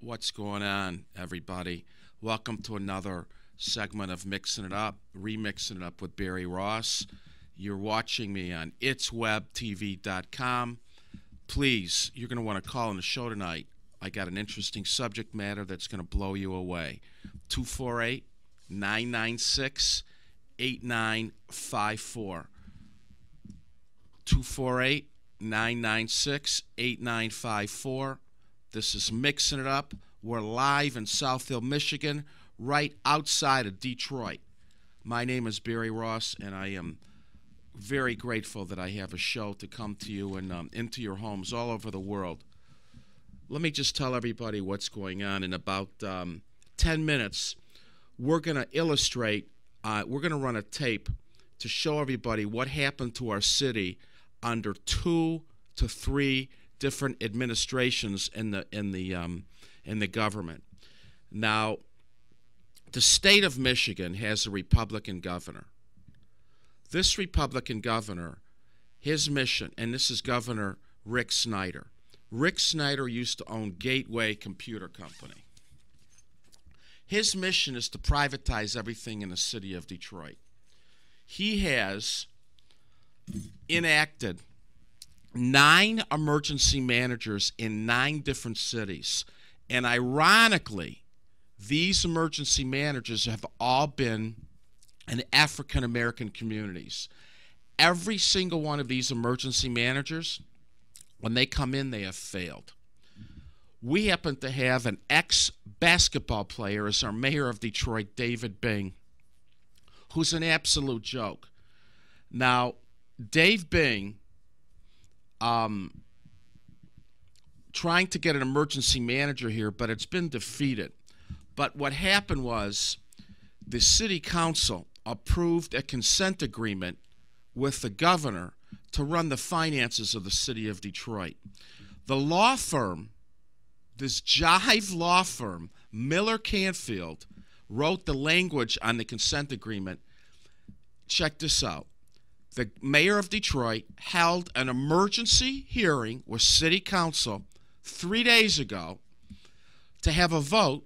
What's going on, everybody? Welcome to another segment of Mixing It Up, Remixing It Up with Barry Ross. You're watching me on itswebtv.com. Please, you're going to want to call in the show tonight. I got an interesting subject matter that's going to blow you away. 248-996-8954. 248-996-8954. This is Mixing It Up. We're live in Southfield, Michigan, right outside of Detroit. My name is Barry Ross, and I am very grateful that I have a show to come to you and into your homes all over the world. Let me just tell everybody what's going on. In about 10 minutes, we're going to illustrate, we're going to run a tape to show everybody what happened to our city under 2 to 3 different administrations in the government. Now, the state of Michigan has a Republican governor. This Republican governor, his mission, and this is Governor Rick Snyder. Rick Snyder used to own Gateway Computer Company. His mission is to privatize everything in the city of Detroit. He has enacted 9 emergency managers in 9 different cities. And ironically, these emergency managers have all been in African-American communities. Every single one of these emergency managers, when they come in, they have failed. We happen to have an ex-basketball player as our mayor of Detroit, David Bing, who's an absolute joke. Now, Dave Bing, trying to get an emergency manager here, but it's been defeated. But what happened was the city council approved a consent agreement with the governor to run the finances of the city of Detroit. The law firm, this jive law firm, Miller Canfield, wrote the language on the consent agreement. Check this out. The mayor of Detroit held an emergency hearing with city council 3 days ago to have a vote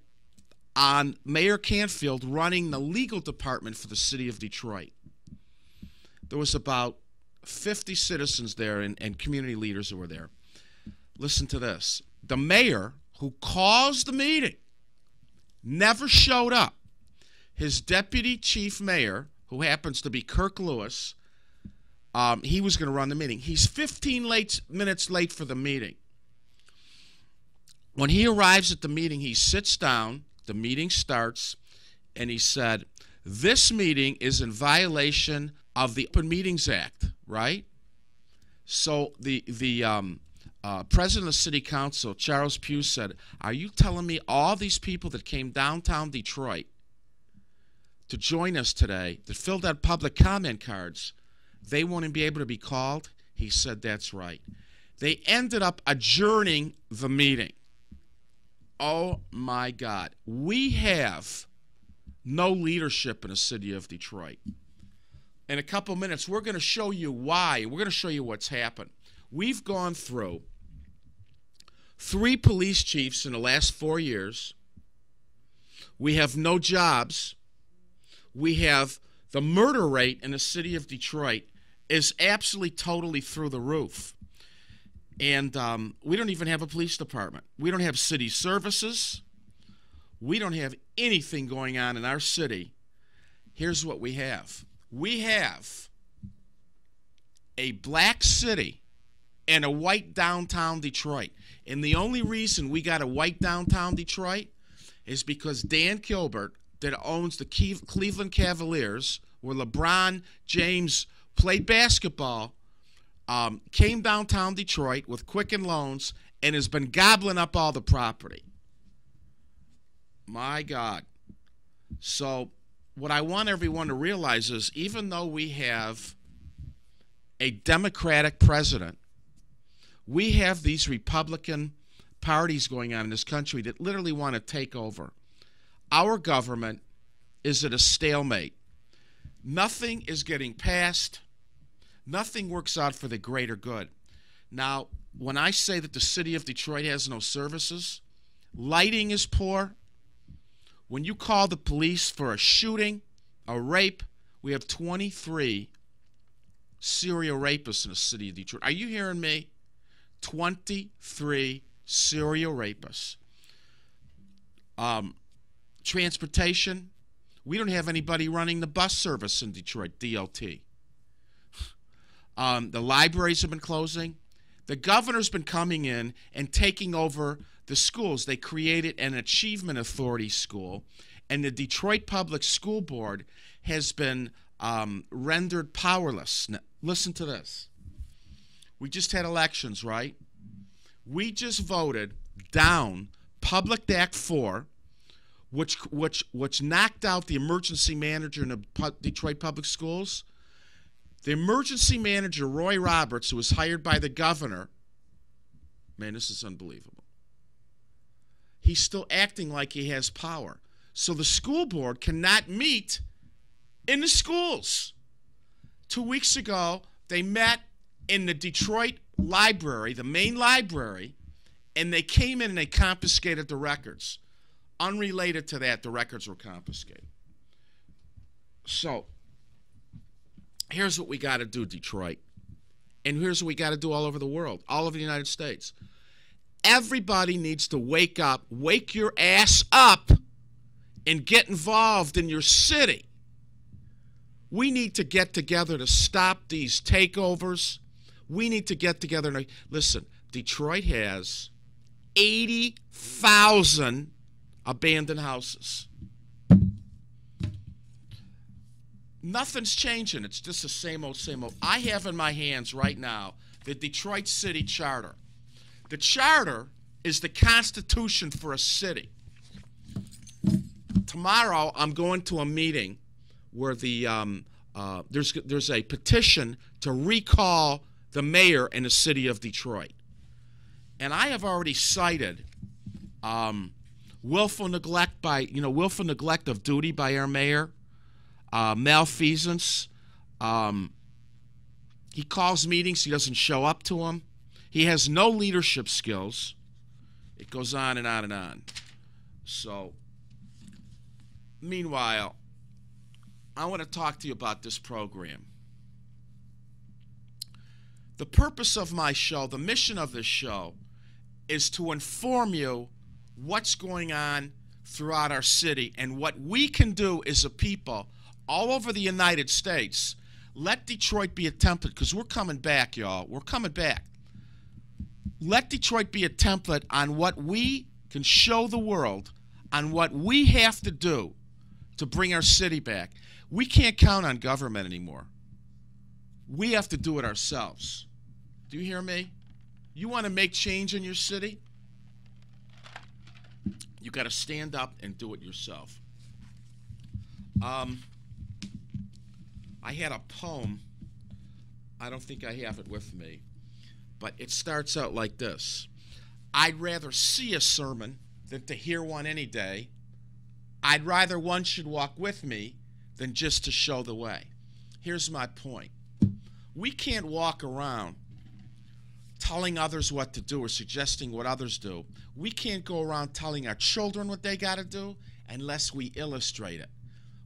on Mayor Canfield running the legal department for the city of Detroit. There was about 50 citizens there and community leaders who were there. Listen to this. The mayor who calls the meeting never showed up. His deputy chief mayor, who happens to be Kirk Lewis, he was going to run the meeting. He's 15 minutes late for the meeting. When he arrives at the meeting, he sits down, the meeting starts, and he said, "This meeting is in violation of the Open Meetings Act," right? So the president of the city council, Charles Pugh, said, "Are you telling me all these people that came downtown Detroit to join us today, that filled out public comment cards, they won't be able to be called?" He said, "That's right." They ended up adjourning the meeting. Oh, my God. We have no leadership in the city of Detroit. In a couple minutes, we're going to show you why. We're going to show you what's happened. We've gone through 3 police chiefs in the last 4 years. We have no jobs. We have the murder rate in the city of Detroit is absolutely totally through the roof. And we don't even have a police department. We don't have city services. We don't have anything going on in our city. Here's what we have. We have a black city and a white downtown Detroit. And the only reason we got a white downtown Detroit is because Dan Gilbert, that owns the Cleveland Cavaliers, where LeBron James played basketball, came downtown Detroit with Quicken Loans and has been gobbling up all the property. My God. So what I want everyone to realize is, even though we have a Democratic president, we have these Republican parties going on in this country that literally want to take over. Our government is at a stalemate. Nothing is getting passed. Nothing works out for the greater good. Now, when I say that the city of Detroit has no services, Lighting is poor. When you call the police for a shooting, a rape, we have 23 serial rapists in the city of Detroit. Are you hearing me? 23 serial rapists. Transportation, we don't have anybody running the bus service in Detroit, DOT. The libraries have been closing. The governor's been coming in and taking over the schools. They created an Achievement Authority school, and the Detroit Public School Board has been rendered powerless. Now, listen to this. We just had elections, right? We just voted down Public Act 4, which knocked out the emergency manager in the Detroit Public Schools. The emergency manager, Roy Roberts, who was hired by the governor, man, this is unbelievable. He's still acting like he has power. So the school board cannot meet in the schools. 2 weeks ago, they met in the Detroit library, the main library, and they came in and they confiscated the records. Unrelated to that, the records were confiscated. So, here's what we got to do, Detroit. And here's what we got to do all over the world, all over the United States. Everybody needs to wake up, wake your ass up, and get involved in your city. We need to get together to stop these takeovers. We need to get together. And listen, Detroit has 80,000 abandoned houses. Nothing's changing. It's just the same old, same old. I have in my hands right now the Detroit City Charter. The charter is the constitution for a city. Tomorrow, I'm going to a meeting where there's a petition to recall the mayor in the city of Detroit. And I have already cited willful neglect of duty by our mayor, malfeasance. He calls meetings, he doesn't show up to them. He has no leadership skills. It goes on and on and on. So, meanwhile, I want to talk to you about this program. The purpose of my show, the mission of this show, is to inform you what's going on throughout our city and what we can do as a people all over the United States. Let Detroit be a template, because we're coming back, y'all. We're coming back. Let Detroit be a template on what we can show the world, on what we have to do to bring our city back. We can't count on government anymore. We have to do it ourselves. Do you hear me? You want to make change in your city? You got to stand up and do it yourself. I had a poem. I don't think I have it with me. But it starts out like this. I'd rather see a sermon than to hear one any day. I'd rather one should walk with me than just to show the way. Here's my point. We can't walk around telling others what to do or suggesting what others do. We can't go around telling our children what they got to do unless we illustrate it.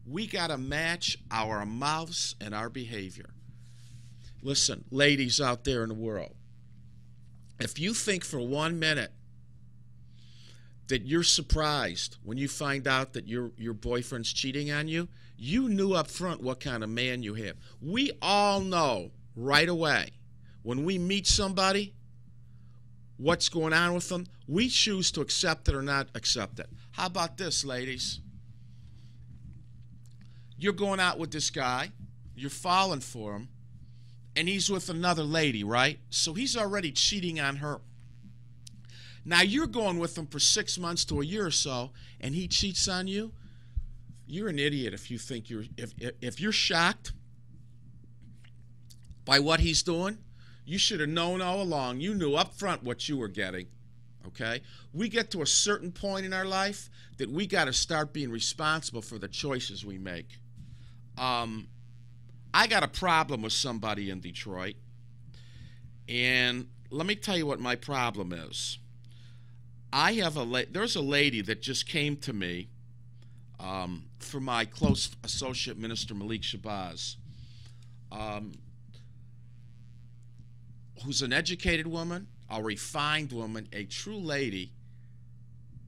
We got to match our mouths and our behavior. Listen, ladies out there in the world, if you think for 1 minute that you're surprised when you find out that your boyfriend's cheating on you, you knew up front what kind of man you have. We all know right away when we meet somebody what's going on with them. We choose to accept it or not accept it. How about this, ladies? You're going out with this guy, you're falling for him, and he's with another lady, right? So he's already cheating on her. Now you're going with him for 6 months to a year or so, and he cheats on you. You're an idiot if you think if you're shocked by what he's doing. You should have known all along. You knew up front what you were getting. Okay? We get to a certain point in our life that we got to start being responsible for the choices we make. I got a problem with somebody in Detroit, and let me tell you what my problem is. I have there's a lady that just came to me for my close associate minister Malik Shabazz, um, who's an educated woman, a refined woman, a true lady.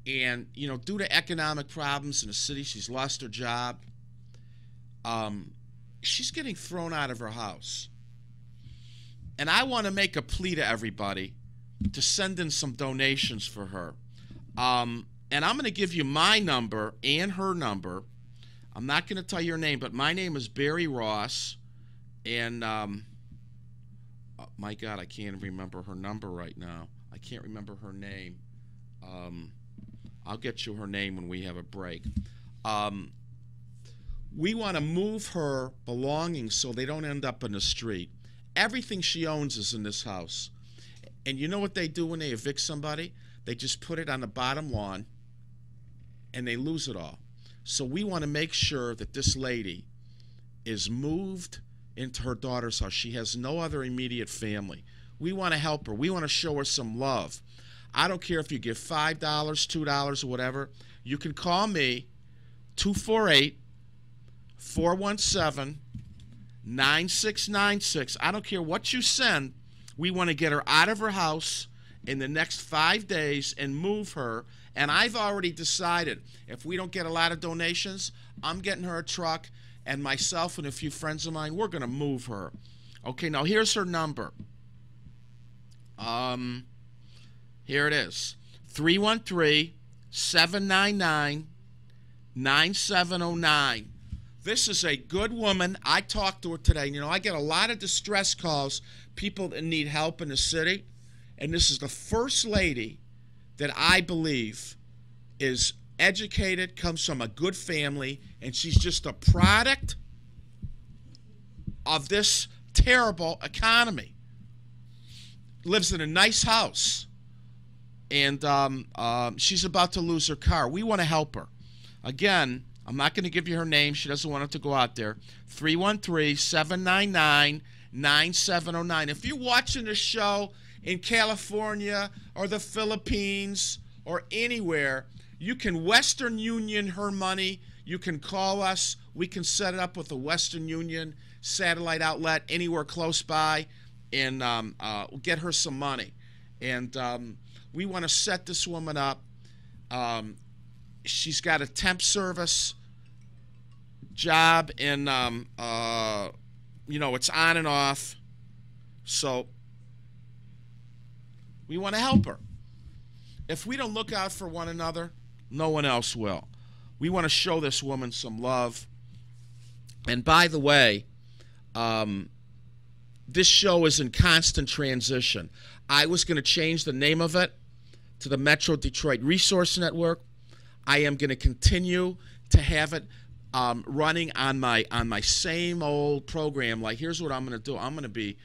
And, due to economic problems in the city, she's lost her job. She's getting thrown out of her house. And I want to make a plea to everybody to send in some donations for her. And I'm going to give you my number and her number. I'm not going to tell you her name, but my name is Barry Ross. And, oh my God, I can't remember her number right now. I can't remember her name. I'll get you her name when we have a break. We want to move her belongings so they don't end up in the street. Everything she owns is in this house. And you know what they do when they evict somebody? They just put it on the bottom lawn and they lose it all. So we want to make sure that this lady is moved into her daughter's house. She has no other immediate family. We want to help her. We want to show her some love. I don't care if you give $5, $2, or whatever. You can call me, 248-417-9696. I don't care what you send. We want to get her out of her house in the next 5 days and move her. And I've already decided, if we don't get a lot of donations, I'm getting her a truck, and myself and a few friends of mine, we're going to move her. Okay, now here's her number. Here it is, 313-799-9709. This is a good woman. I talked to her today. I get a lot of distress calls, people that need help in the city, and this is the first lady that I believe is educated, comes from a good family, and she's just a product of this terrible economy. Lives in a nice house. And she's about to lose her car. We want to help her. Again, I'm not going to give you her name. She doesn't want it to go out there. 313-799-9709. If you're watching this show in California or the Philippines or anywhere, you can Western Union her money. You can call us. We can set it up with a Western Union satellite outlet anywhere close by and get her some money. And we want to set this woman up. She's got a temp service job, and it's on and off. So we want to help her. If we don't look out for one another, no one else will. We want to show this woman some love. And by the way, this show is in constant transition. I was going to change the name of it to the Metro Detroit Resource Network. I am going to continue to have it running on my same old program. Like, here's what I'm going to do. I'm going to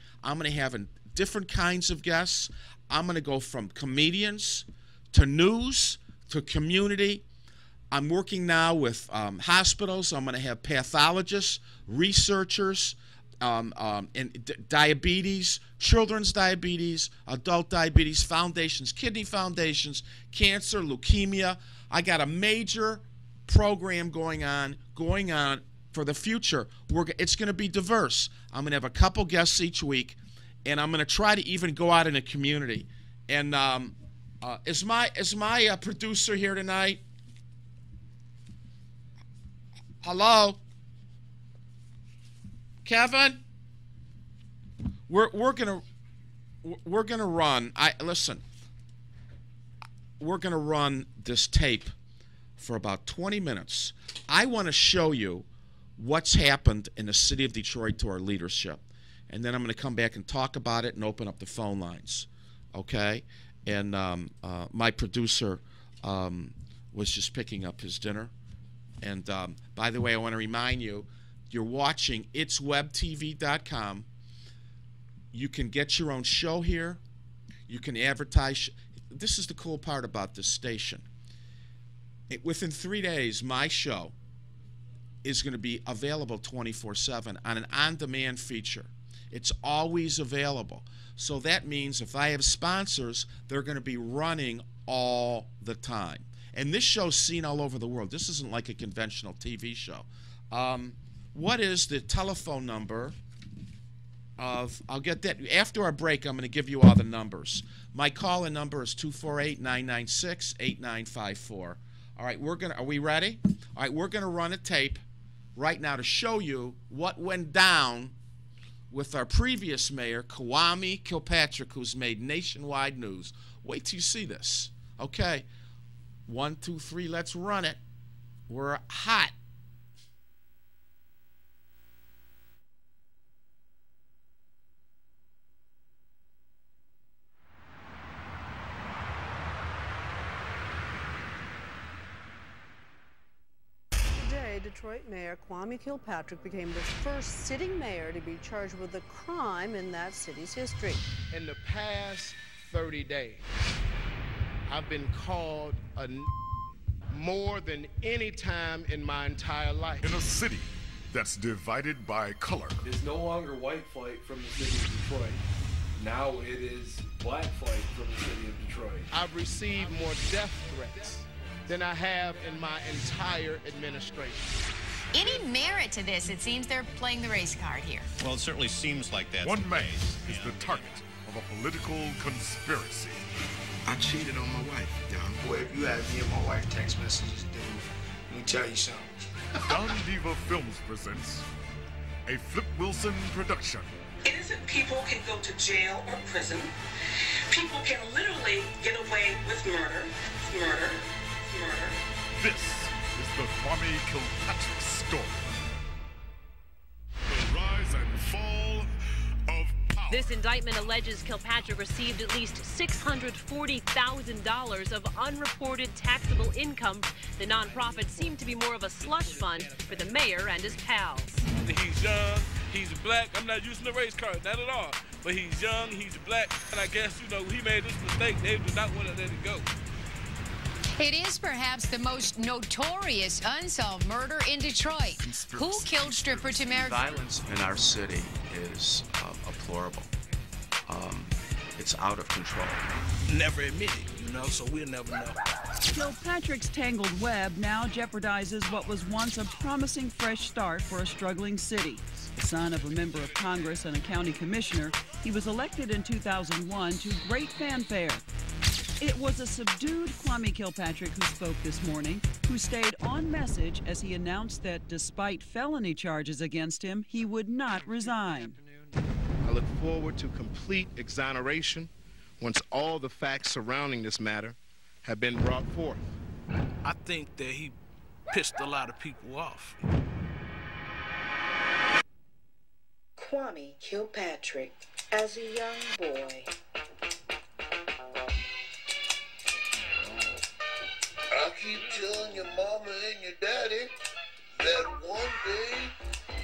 have different kinds of guests. I'm going to go from comedians to news to community. I'm working now with hospitals. I'm going to have pathologists, researchers, and diabetes, children's diabetes, adult diabetes, foundations, kidney foundations, cancer, leukemia. I got a major program going on for the future. It's going to be diverse. I'm going to have a couple guests each week, and I'm going to try to even go out in the community. And is my producer here tonight? Hello? Kevin, we're gonna run. We're gonna run this tape for about 20 minutes. I want to show you what's happened in the city of Detroit to our leadership, and then I'm going to come back and talk about it and open up the phone lines. Okay? And my producer was just picking up his dinner. And by the way, I want to remind you. You're watching itswebtv.com. You can get your own show here. You can advertise. This is the cool part about this station. Within 3 days, my show is going to be available 24/7 on an on-demand feature. It's always available. So that means if I have sponsors, they're going to be running all the time. And this show's seen all over the world. This isn't like a conventional TV show. What is the telephone number of, I'll get that. After our break, I'm going to give you all the numbers. My call-in number is 248-996-8954. All right, are we ready? All right, we're going to run a tape right now to show you what went down with our previous mayor, Kwame Kilpatrick, who's made nationwide news. Wait till you see this. Okay, 1, 2, 3, let's run it. We're hot. Detroit Mayor Kwame Kilpatrick became the first sitting mayor to be charged with a crime in that city's history. In the past 30 days, I've been called a more than any time in my entire life. In a city that's divided by color. It's no longer white flight from the city of Detroit. Now it is black flight from the city of Detroit. I've received more death threats than I have in my entire administration. Any merit to this? It seems they're playing the race card here. Well, it certainly seems like that. One man is the target of a political conspiracy. I cheated on my wife, Don. Boy, if you had me and my wife text messages, dude, let me tell you something. Don Diva Films presents a Flip Wilson production. Innocent people can go to jail or prison. People can literally get away with murder. This is the Kwame Kilpatrick story. The rise and fall of power. This indictment alleges Kilpatrick received at least $640,000 of unreported taxable income. The nonprofit seemed to be more of a slush fund for the mayor and his pals. He's young, he's black. I'm not using the race card, not at all. But he's young, he's black, and I guess, he made this mistake. They do not want to let it go. It is perhaps the most notorious unsolved murder in Detroit. Who killed stripper Tamara? Violence in our city is deplorable. It's out of control. Never admit it, so we'll never know. Kilpatrick's tangled web now jeopardizes what was once a promising fresh start for a struggling city. The son of a member of Congress and a county commissioner, he was elected in 2001 to great fanfare. It was a subdued Kwame Kilpatrick who spoke this morning, who stayed on message as he announced that despite felony charges against him, he would not resign. I look forward to complete exoneration once all the facts surrounding this matter have been brought forth. I think that he pissed a lot of people off. Kwame Kilpatrick, as a young boy. I keep telling your mama and your daddy that one day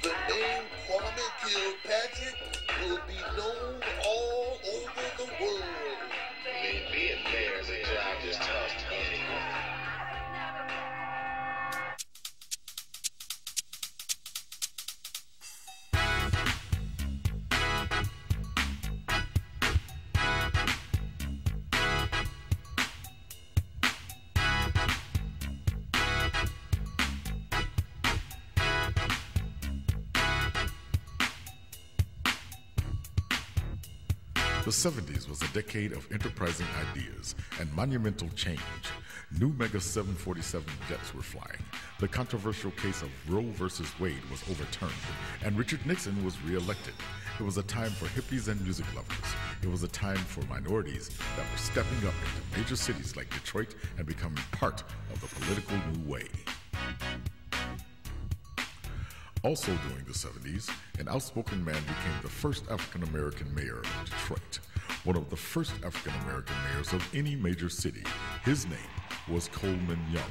the name Kwame Kilpatrick will be known all over the world. Being mayor is a job just tough to anyone. The 70s was a decade of enterprising ideas and monumental change. New Mega 747 jets were flying. The controversial case of Roe versus Wade was overturned, and Richard Nixon was re-elected. It was a time for hippies and music lovers. It was a time for minorities that were stepping up into major cities like Detroit and becoming part of the political new way. Also during the 70s, an outspoken man became the first African-American mayor of Detroit, one of the first African-American mayors of any major city. His name was Coleman Young.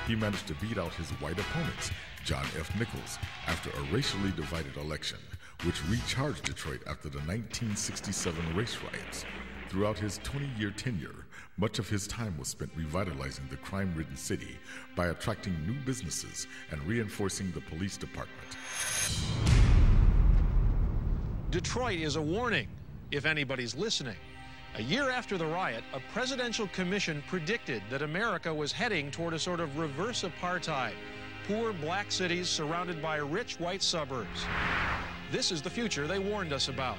He managed to beat out his white opponents, John F. Nichols, after a racially divided election, which recharged Detroit after the 1967 race riots. Throughout his 20-year tenure, much of his time was spent revitalizing the crime-ridden city by attracting new businesses and reinforcing the police department. Detroit is a warning, if anybody's listening. A year after the riot, a presidential commission predicted that America was heading toward a sort of reverse apartheid. Poor black cities surrounded by rich white suburbs. This is the future they warned us about.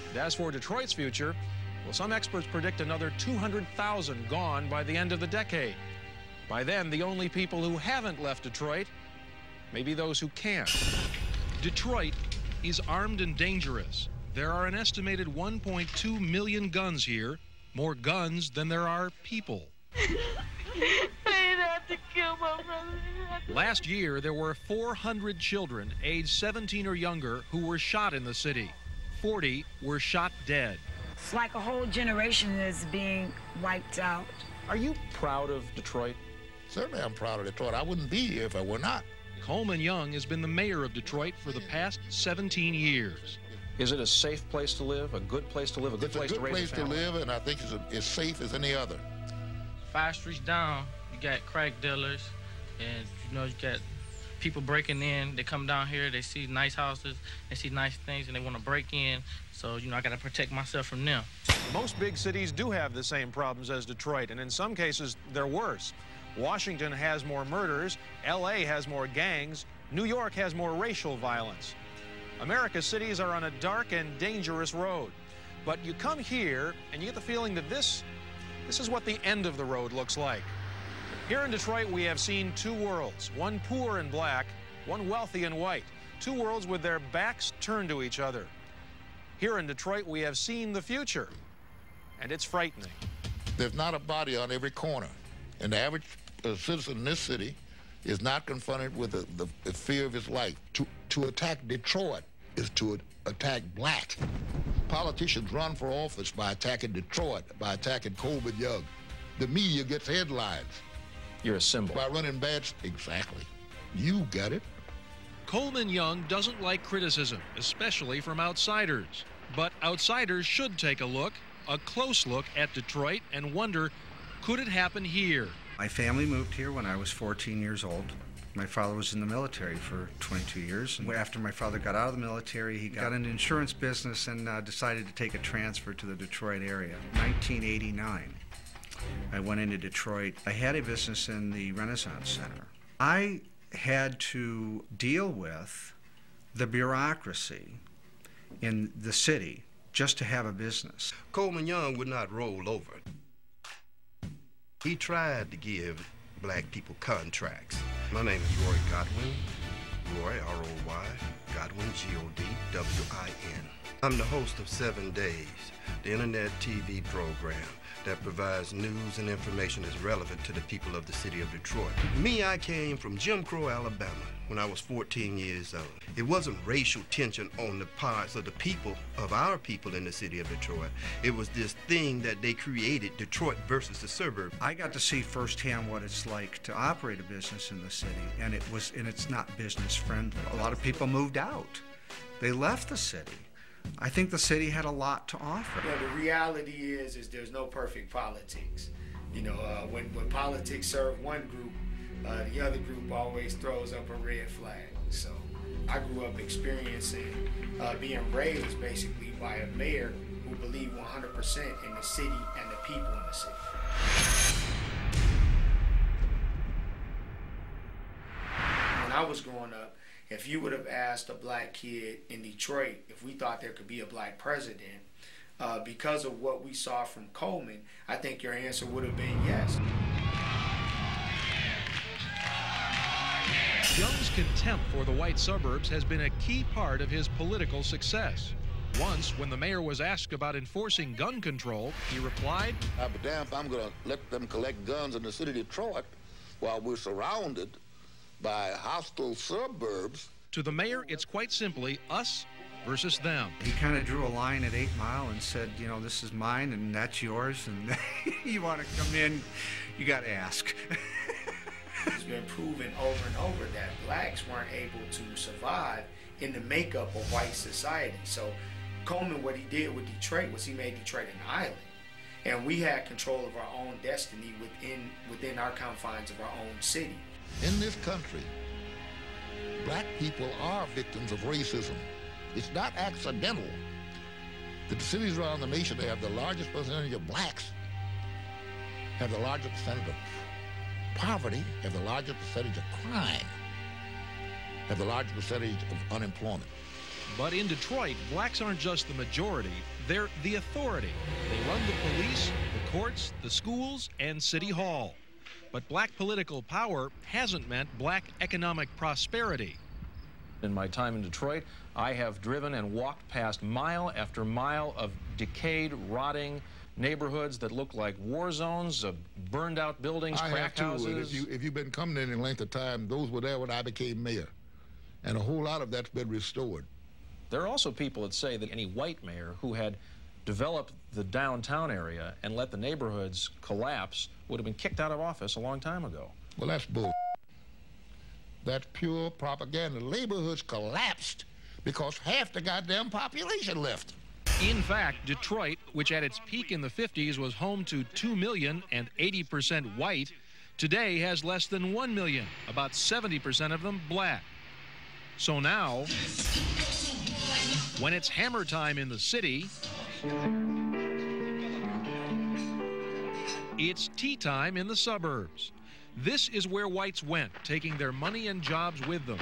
And as for Detroit's future, well, some experts predict another 200,000 gone by the end of the decade. By then, the only people who haven't left Detroit may be those who can't. Detroit is armed and dangerous. There are an estimated 1.2 million guns here, more guns than there are people. I didn't have to kill my brother. Last year, there were 400 children aged 17 or younger who were shot in the city. 40 were shot dead. It's like a whole generation is being wiped out. Are you proud of Detroit? Certainly I'm proud of Detroit. I wouldn't be here if I were not. Coleman Young has been the mayor of Detroit for the past 17 years. Is it a safe place to live, a good place to live, a good place to raise a family? It's a good place to live, and I think it's as safe as any other. 5 streets down, you got crack dealers, and you got people breaking in. They come down here, they see nice houses, they see nice things, and they want to break in. So, I got to protect myself from them. Most big cities do have the same problems as Detroit, and in some cases, they're worse. Washington has more murders, LA has more gangs, New York has more racial violence. America's cities are on a dark and dangerous road. But you come here, and you get the feeling that this is what the end of the road looks like. Here in Detroit, we have seen two worlds, one poor and black, one wealthy and white, two worlds with their backs turned to each other. Here in Detroit, we have seen the future, and it's frightening. There's not a body on every corner, and the average citizen in this city is not confronted with the fear of his life. To attack Detroit is to attack black. Politicians run for office by attacking Detroit, by attacking Coleman Young. The media gets headlines. You're a symbol. By running bad... Exactly. You got it. Coleman Young doesn't like criticism, especially from outsiders. But outsiders should take a close look at Detroit and wonder, could it happen here? My family moved here when I was 14 years old. My father was in the military for 22 years. And after my father got out of the military, he got an insurance business and decided to take a transfer to the Detroit area. 1989, I went into Detroit. I had a business in the Renaissance Center. I had to deal with the bureaucracy in the city just to have a business. Coleman Young would not roll over. He tried to give black people contracts. My name is Roy Godwin. Roy, R-O-Y, Godwin, G-O-D-W-I-N. I'm the host of 7 Days, the internet TV program that provides news and information that's relevant to the people of the city of Detroit. Me, I came from Jim Crow, Alabama, when I was 14 years old. It wasn't racial tension on the parts of the people, of our people in the city of Detroit. It was this thing that they created, Detroit versus the suburb. I got to see firsthand what it's like to operate a business in the city, and it's not business friendly. A lot of people moved out. They left the city. I think the city had a lot to offer. The reality is there's no perfect politics. When politics serve one group, the other group always throws up a red flag. So I grew up experiencing being raised basically by a mayor who believed 100% in the city and the people in the city. When I was growing up, if you would have asked a black kid in Detroit if we thought there could be a black president, because of what we saw from Coleman, I think your answer would have been yes. Young's contempt for the white suburbs has been a key part of his political success. Once, when the mayor was asked about enforcing gun control, he replied, I'll be damned if I'm going to let them collect guns in the city of Detroit while we're surrounded by hostile suburbs. To the mayor, it's quite simply us versus them. He kind of drew a line at 8 Mile and said, this is mine and that's yours, and you want to come in, you got to ask. It's been proven over and over that blacks weren't able to survive in the makeup of white society. So Coleman, what he did with Detroit was he made Detroit an island. And we had control of our own destiny within our confines of our own city. In this country, black people are victims of racism. It's not accidental. The cities around the nation, they have the largest percentage of blacks, have the largest percentage of poverty, have the largest percentage of crime, have the largest percentage of unemployment. But in Detroit, blacks aren't just the majority, they're the authority. They run the police, the courts, the schools, and City Hall. But black political power hasn't meant black economic prosperity. In my time in Detroit, I have driven and walked past mile after mile of decayed, rotting neighborhoods that look like war zones, burned out buildings, crack houses. If you've been coming in length of time, those were there when I became mayor. And a whole lot of that's been restored. There are also people that say that any white mayor who had developed the downtown area and let the neighborhoods collapse would have been kicked out of office a long time ago. Well, that's bull. That's pure propaganda. Neighborhoods collapsed because half the goddamn population left. In fact, Detroit, which at its peak in the 50s was home to 2 million and 80% white, today has less than 1 million, about 70% of them black. So now, when it's hammer time in the city, it's tea time in the suburbs. This is where whites went, taking their money and jobs with them.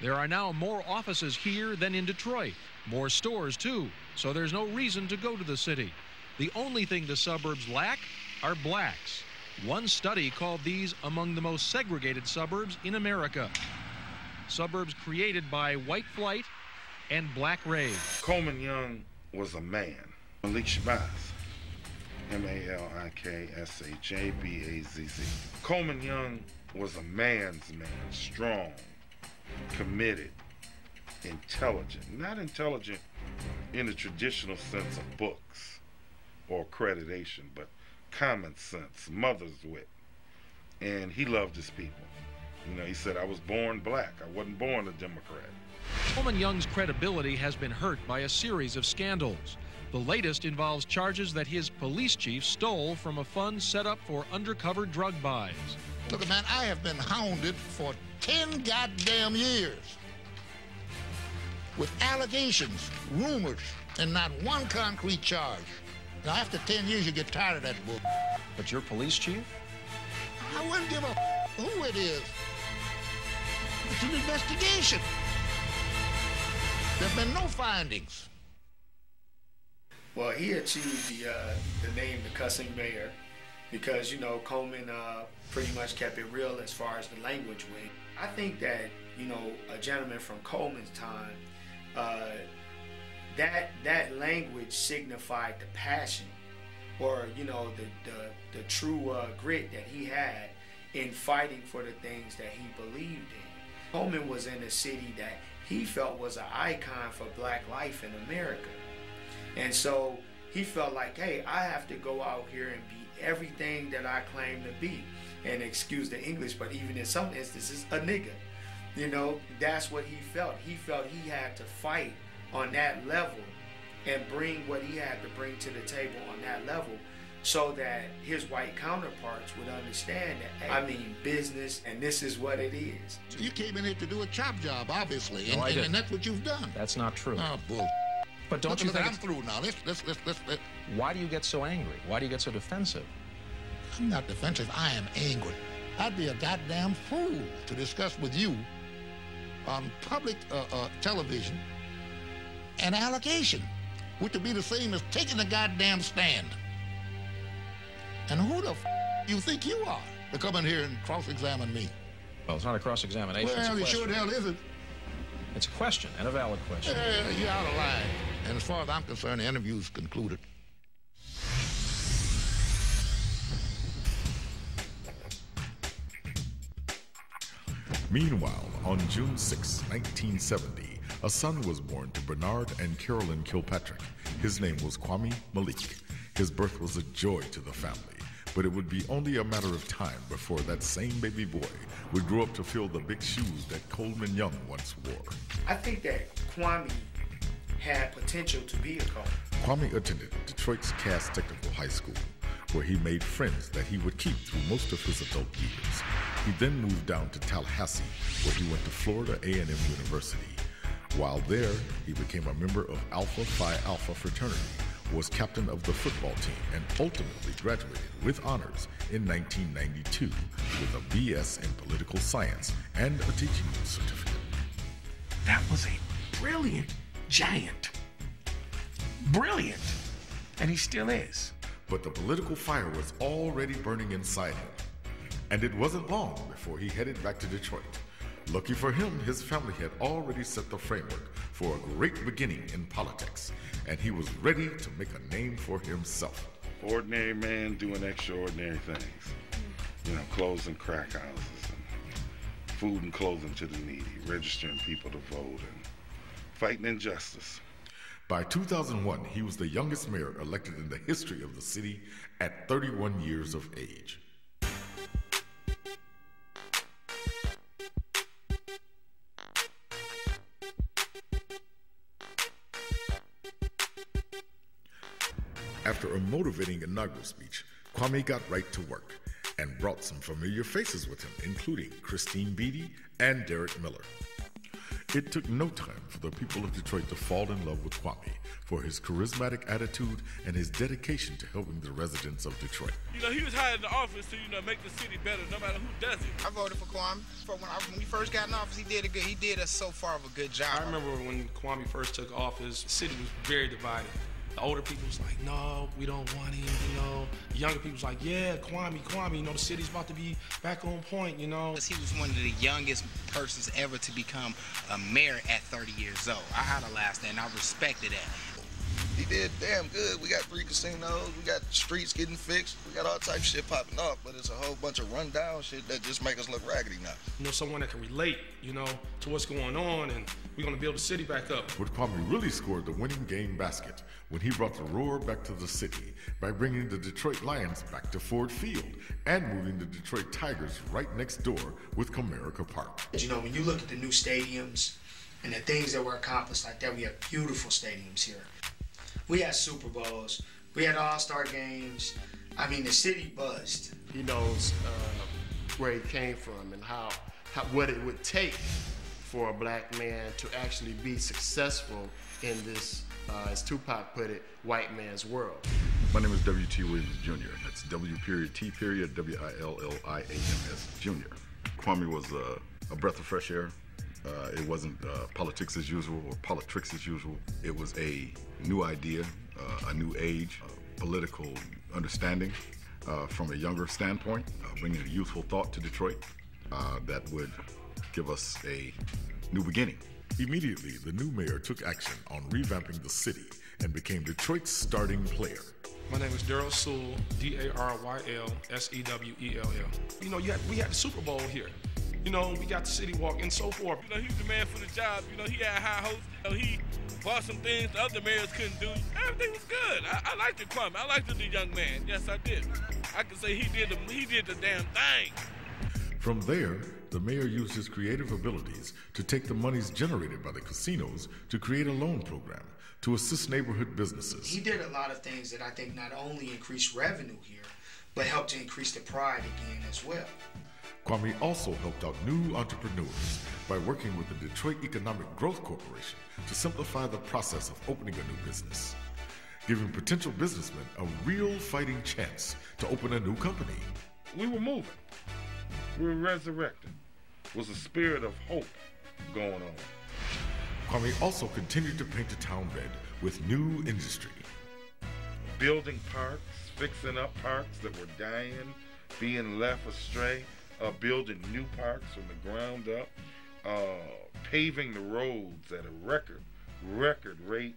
There are now more offices here than in Detroit, more stores too, so there's no reason to go to the city. The only thing the suburbs lack are blacks. One study called these among the most segregated suburbs in America. Suburbs created by white flight and black rage. Coleman Young was a man. Malik Shabazz, M-A-L-I-K-S-H-A-B-A-Z-Z. Coleman Young was a man's man, strong, committed, intelligent. Not intelligent in the traditional sense of books or accreditation, but common sense, mother's wit. And he loved his people. You know, he said, I was born black. I wasn't born a Democrat. Coleman Young's credibility has been hurt by a series of scandals. The latest involves charges that his police chief stole from a fund set up for undercover drug buys. Look, man, I have been hounded for 10 goddamn years with allegations, rumors, and not one concrete charge. Now, after 10 years, you get tired of that bull. But your police chief? I wouldn't give a who it is. It's an investigation. There have been no findings. Well, he achieved the name the cussing mayor because, you know, Coleman pretty much kept it real as far as the language went. I think that, you know, a gentleman from Coleman's time, that language signified the passion or, you know, the true grit that he had in fighting for the things that he believed in. Coleman was in a city that he felt was an icon for black life in America. And so he felt like, hey, I have to go out here and be everything that I claim to be. And excuse the English, but even in some instances, a nigga. You know, that's what he felt. He felt he had to fight on that level and bring what he had to bring to the table on that level so that his white counterparts would understand that, hey, I mean business, and this is what it is. So you came in here to do a chop job, obviously, No, and that's what you've done. That's not true. Oh, bull. But don't you think I'm through now. Let's. Why do you get so angry? Why do you get so defensive? I'm not defensive. I am angry. I'd be a goddamn fool to discuss with you on public television an allegation, which would be the same as taking a goddamn stand. And who the you think you are to come in here and cross-examine me? Well, it's not a cross-examination. Well, you sure the hell isn't. It's a question, and a valid question. You're out of line. And as far as I'm concerned, the interview's concluded. Meanwhile, on June 6, 1970, a son was born to Bernard and Carolyn Kilpatrick. His name was Kwame Malik. His birth was a joy to the family, but it would be only a matter of time before that same baby boy would grow up to fill the big shoes that Coleman Young once wore. I think that Kwame had potential to be a coach. Kwame attended Detroit's Cass Technical High School, where he made friends that he would keep through most of his adult years. He then moved down to Tallahassee, where he went to Florida A&M University. While there, he became a member of Alpha Phi Alpha fraternity, was captain of the football team and ultimately graduated with honors in 1992 with a BS in political science and a teaching certificate. That was a brilliant giant. Brilliant. And he still is. But the political fire was already burning inside him. And it wasn't long before he headed back to Detroit. Lucky for him, his family had already set the framework for a great beginning in politics, and he was ready to make a name for himself. Ordinary man doing extraordinary things. You know, closing crack houses, and food and clothing to the needy, registering people to vote, and fighting injustice. By 2001, he was the youngest mayor elected in the history of the city at 31 years of age. After a motivating inaugural speech, Kwame got right to work and brought some familiar faces with him, including Christine Beatty and Derek Miller. It took no time for the people of Detroit to fall in love with Kwame for his charismatic attitude and his dedication to helping the residents of Detroit. You know, he was hired in the office to, make the city better no matter who does it. I voted for Kwame. When he first got in office, he did us so far of a good job. I remember when Kwame first took office, the city was very divided. The older people was like, no, we don't want him, The younger people was like, yeah, Kwame, the city's about to be back on point, He was one of the youngest persons ever to become a mayor at 30 years old. I idolized that, and I respected that. He did damn good. We got 3 casinos, we got streets getting fixed, we got all type of shit popping off, but it's a whole bunch of rundown shit that just make us look raggedy now. Someone that can relate, to what's going on, and we're gonna build the city back up. But Kwame really scored the winning game basket when he brought the roar back to the city by bringing the Detroit Lions back to Ford Field and moving the Detroit Tigers right next door with Comerica Park. When you look at the new stadiums and the things that were accomplished like that, we have beautiful stadiums here. We had Super Bowls, we had All-Star games. I mean, the city buzzed. He knows where he came from and how what it would take for a black man to actually be successful in this, as Tupac put it, white man's world. My name is W.T. Williams Jr. That's W.T. W.I.L.L.I.A.M.S. Jr. Kwame was a breath of fresh air. It wasn't politics as usual or politics as usual. It was a new idea, a new age, political understanding from a younger standpoint, bringing a youthful thought to Detroit that would give us a new beginning. Immediately, the new mayor took action on revamping the city and became Detroit's starting player. My name is Daryl Sewell, D-A-R-Y-L-S-E-W-E-L-L. We had the Super Bowl here. We got the city walk and so forth. He was the man for the job. He had high hopes. He bought some things the other mayors couldn't do. Everything was good. I liked the Kwame. I liked the young man. Yes, I did. I can say he did the damn thing. From there, the mayor used his creative abilities to take the monies generated by the casinos to create a loan program to assist neighborhood businesses. He did a lot of things that I think not only increased revenue here, but helped to increase the pride again as well. Kwame also helped out new entrepreneurs by working with the Detroit Economic Growth Corporation to simplify the process of opening a new business, giving potential businessmen a real fighting chance to open a new company. We were moving. We were resurrected. There was a spirit of hope going on. Kwame also continued to paint the town red with new industry. Building parks, fixing up parks that were dying, being left astray, building new parks from the ground up, paving the roads at a record rate,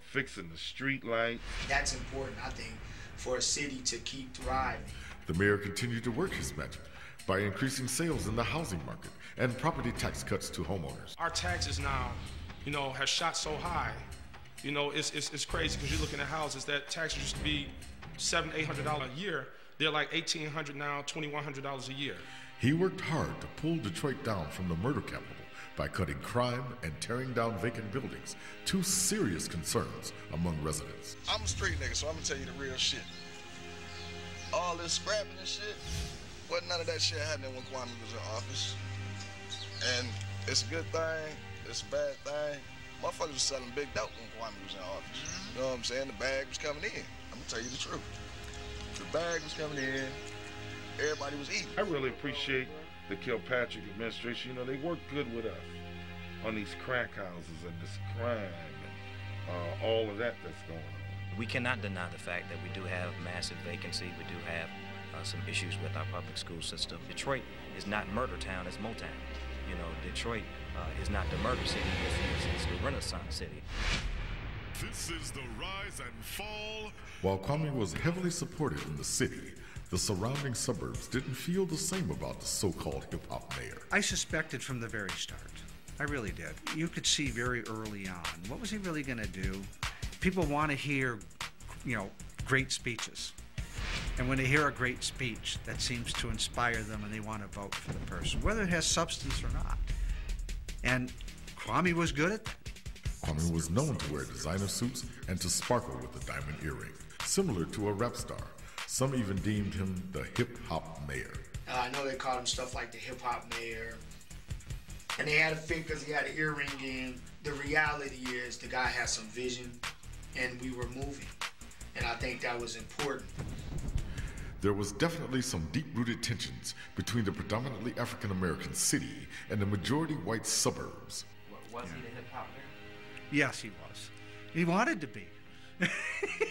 fixing the street lights. That's important, I think, for a city to keep thriving. The mayor continued to work his magic by increasing sales in the housing market and property tax cuts to homeowners. Our taxes now, has shot so high. It's crazy because you're looking at houses that taxes used to be $700-800 a year. They're like $1,800 now, $2,100 a year. He worked hard to pull Detroit down from the murder capital by cutting crime and tearing down vacant buildings, two serious concerns among residents. I'm a street nigga, so I'm gonna tell you the real shit. All this scrapping and shit, wasn't none of that shit happening when Kwame was in office. And it's a good thing, it's a bad thing, Motherfuckers was selling big dope when Kwame was in office. You know what I'm saying? The bag was coming in. I'm gonna tell you the truth. The bag was coming in. Everybody was eating. I really appreciate the Kilpatrick administration. You know, they work good with us on these crack houses and this crime and all of that that's going on. We cannot deny the fact that we do have massive vacancy. We do have some issues with our public school system. Detroit is not murder town, it's Motown. You know, Detroit is not the murder city, it's the Renaissance city. This is the rise and fall. While Kwame was heavily supported in the city, the surrounding suburbs didn't feel the same about the so-called hip-hop mayor. I suspected from the very start. I really did. You could see very early on, what was he really going to do? People want to hear, you know, great speeches. And when they hear a great speech, that seems to inspire them and they want to vote for the person, whether it has substance or not. And Kwame was good at that. Kwame was known to wear designer suits and to sparkle with a diamond earring, similar to a rap star. Some even deemed him the hip-hop mayor. I know they called him stuff like the hip-hop mayor. And they had a fit because he had an earring in. The reality is the guy had some vision, and we were moving. And I think that was important. There was definitely some deep-rooted tensions between the predominantly African-American city and the majority white suburbs. Was he the hip-hop mayor? Yes, he was. He wanted to be.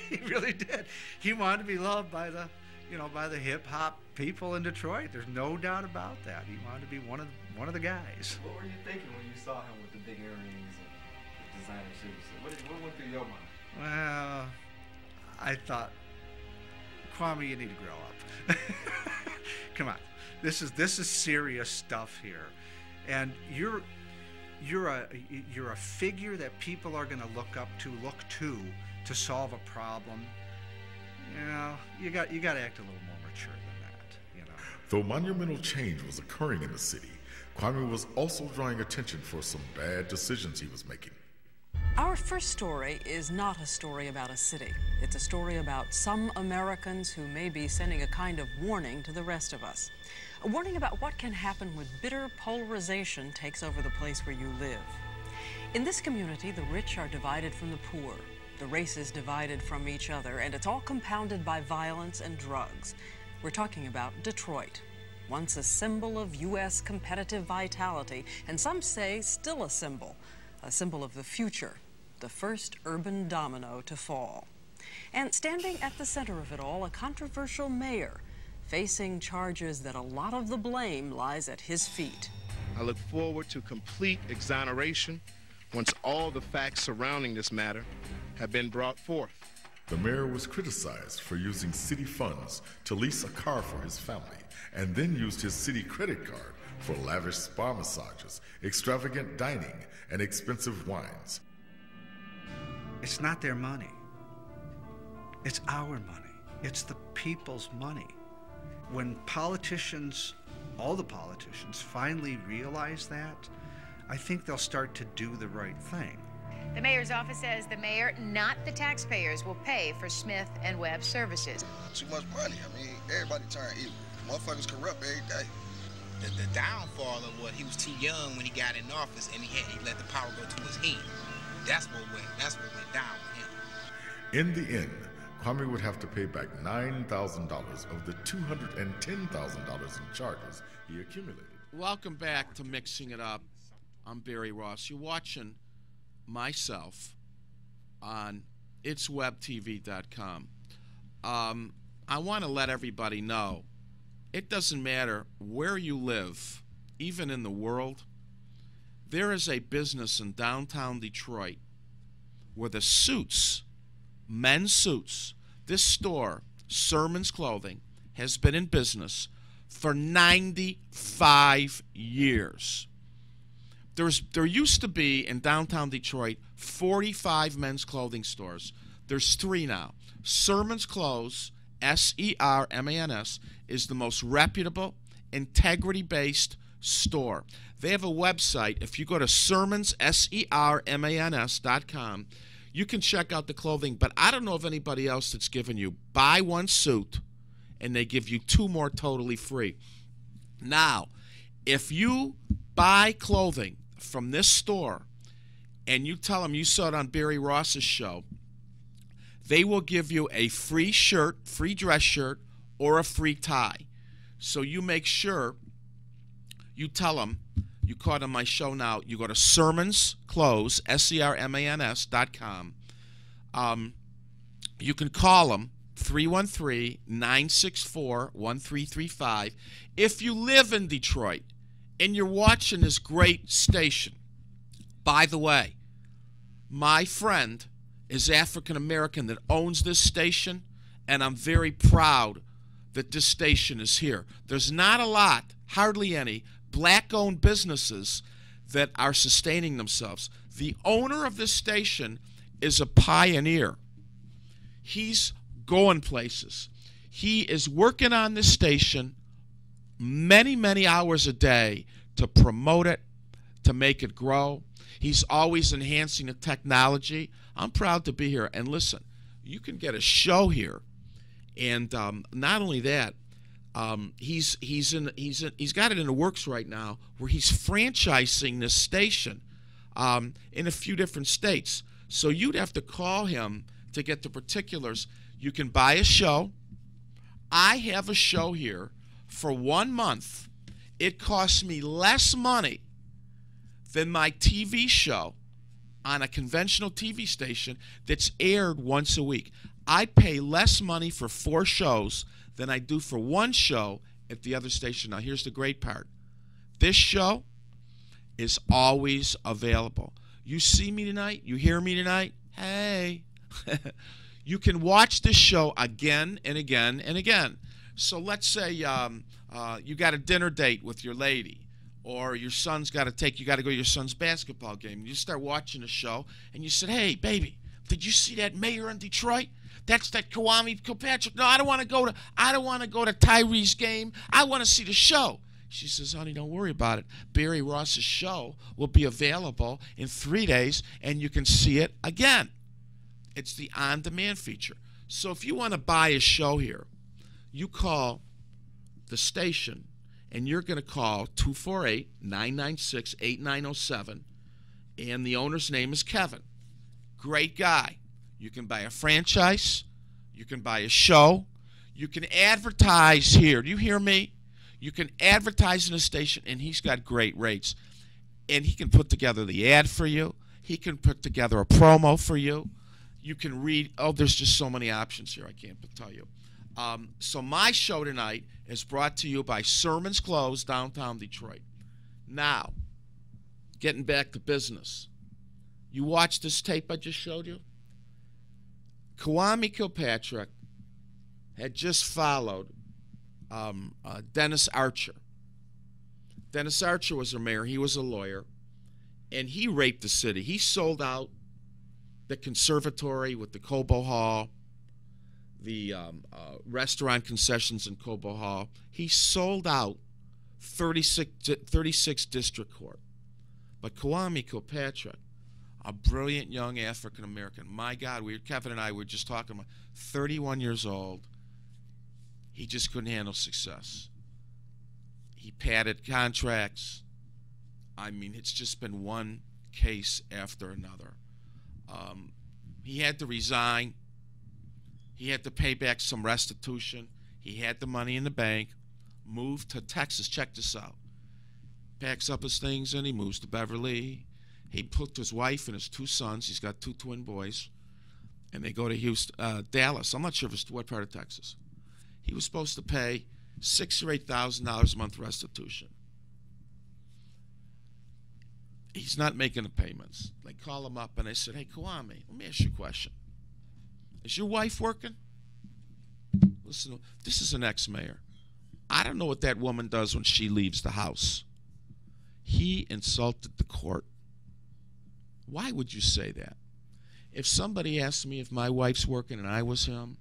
He really did. He wanted to be loved by the, you know, by the hip-hop people in Detroit. There's no doubt about that. He wanted to be one of the guys. What were you thinking when you saw him with the big earrings and the designer suits? What went through your mind? Well, I thought, Kwame, you need to grow up. Come on, this is serious stuff here, and you're a figure that people are going to look to solve a problem. You know, you got to act a little more mature than that. You know. Though monumental change was occurring in the city, Kwame was also drawing attention for some bad decisions he was making. Our first story is not a story about a city. It's a story about some Americans who may be sending a kind of warning to the rest of us. A warning about what can happen when bitter polarization takes over the place where you live. In this community, the rich are divided from the poor, the races divided from each other, and it's all compounded by violence and drugs. We're talking about Detroit, once a symbol of U.S. competitive vitality, and some say still a symbol of the future, the first urban domino to fall. And standing at the center of it all, a controversial mayor facing charges that a lot of the blame lies at his feet. I look forward to complete exoneration once all the facts surrounding this matter have been brought forth. The mayor was criticized for using city funds to lease a car for his family and then used his city credit card for lavish spa massages, extravagant dining, and expensive wines. It's not their money. It's our money. It's the people's money. When politicians, all the politicians, finally realize that, I think they'll start to do the right thing. The mayor's office says the mayor, not the taxpayers, will pay for Smith & Webb services. Too much money. I mean, everybody turn evil. Motherfuckers corrupt every day. The downfall of what he was too young when he got in office, and he let the power go to his head. That's what went down with him. In the end, Kwame would have to pay back $9,000 of the $210,000 in charges he accumulated. Welcome back to Mixing It Up. I'm Barry Ross. You're watching myself on itswebtv.com. I want to let everybody know it doesn't matter where you live, even in the world, there is a business in downtown Detroit where the suits, men's suits, this store, Sermon's Clothing, has been in business for 95 years. There used to be in downtown Detroit 45 men's clothing stores. There's 3 now. Sermon's Clothes, S-E-R-M-A-N-S, is the most reputable, integrity-based store. They have a website. If you go to Sermons, SERMANS.com, you can check out the clothing. But I don't know of anybody else that's given you buy one suit and they give you 2 more totally free. Now, if you buy clothing from this store and you tell them you saw it on Barry Ross's show, they will give you a free shirt, free dress shirt, or a free tie. So you make sure you tell them you caught on my show now. You go to Sermons Clothes, SERMANS.com. You can call them 313-964-1335. If you live in Detroit and you're watching this great station, by the way, my friend is African American that owns this station, and I'm very proud that this station is here. There's not a lot, hardly any, black-owned businesses that are sustaining themselves. The owner of this station is a pioneer. He's going places. He is working on this station many, many hours a day to promote it, to make it grow. He's always enhancing the technology. I'm proud to be here. And listen, you can get a show here. And not only that, he's got it in the works right now where he's franchising this station in a few different states. So you'd have to call him to get the particulars. You can buy a show. I have a show here for 1 month. It costs me less money than my TV show on a conventional TV station that's aired once a week. I pay less money for 4 shows than I do for 1 show at the other station. Now, here's the great part. This show is always available. You see me tonight? You hear me tonight? Hey. You can watch this show again and again and again. So let's say you got a dinner date with your lady, or your son's got to you got to go to your son's basketball game. And you start watching the show, and you said, "Hey, baby, did you see that mayor in Detroit? That's that Kwame Kilpatrick. No, I don't want to go to Tyree's game. I want to see the show." She says, "Honey, don't worry about it. Barry Ross's show will be available in 3 days, and you can see it again." It's the on-demand feature. So if you want to buy a show here, you call the station, and you're going to call 248-996-8907, and the owner's name is Kevin. Great guy. You can buy a franchise. You can buy a show. You can advertise here. Do you hear me? You can advertise in a station, and he's got great rates. And he can put together the ad for you. He can put together a promo for you. You can read. Oh, there's just so many options here. I can't tell you. So my show tonight is brought to you by Sermons Clothes, downtown Detroit. Now, getting back to business. You watched this tape I just showed you? Kwame Kilpatrick had just followed Dennis Archer. Dennis Archer was a mayor. He was a lawyer. And he raped the city. He sold out the conservatory with the Cobo Hall, the restaurant concessions in Cobo Hall. He sold out 36 District Court. But Kwame Kilpatrick, a brilliant young African-American, my God, Kevin and I were just talking about 31 years old. He just couldn't handle success. He padded contracts. I mean, it's just been one case after another. He had to resign. He had to pay back some restitution. He had the money in the bank. Moved to Texas. Check this out. Packs up his things and he moves to Beverly. He put his wife and his 2 sons. He's got 2 twin boys. And they go to Houston, Dallas. I'm not sure if it's what part of Texas. He was supposed to pay $6,000 or $8,000 a month restitution. He's not making the payments. They call him up and they said, "Hey, Kwame, let me ask you a question. Is your wife working?" Listen, this is an ex-mayor. I don't know what that woman does when she leaves the house. He insulted the court. Why would you say that? If somebody asked me if my wife's working and I was him,